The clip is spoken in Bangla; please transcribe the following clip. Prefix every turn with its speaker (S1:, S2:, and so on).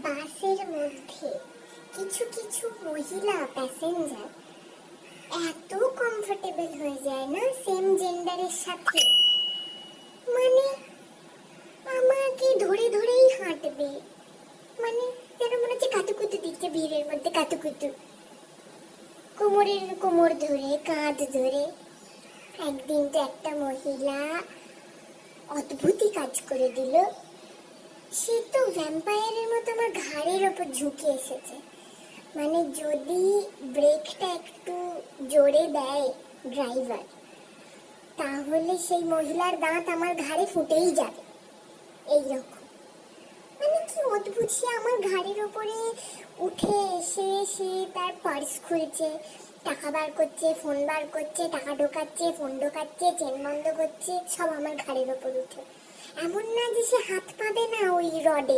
S1: বাসের মধ্যে কিছু কিছু মহিলা প্যাসেঞ্জার এত কমফোর্টেবল হয়ে যায় না সেম জেন্ডারের সাথে, মানে আমাকে ধরে ধরেই হাঁটবে, মানে যেন মনে হচ্ছে কাতুকুতু দিচ্ছে, ভিড়ের মধ্যে কাতুকুতু, কোমরের কোমর ধরে কাঁধ ধরে। একদিন তো একটা মহিলা অদ্ভুতই কাজ করে দিল, সে তো ভ্যাম্পায়ারের মতো আমার ঘাড়ের ওপর ঝুঁকে এসেছে। মানে যদি ব্রেকটা একটু জোরে দেয় ড্রাইভার, তাহলে সেই মহিলার দাঁত আমার ঘাড়ে ফুটেই যাবে, এইরকম। মানে কি অদ্ভুত, সে আমার ঘাড়ের ওপরে উঠে এসে সে তার পার্স খুলছে, টাকা বার করছে, ফোন বার করছে, টাকা ঢোকাচ্ছে, ফোন ঢোকাচ্ছে, চেন বন্ধ করছে, সব আমার ঘাড়ের ওপর উঠে। এমন না যে সে হাত পাবে না ওই রডে,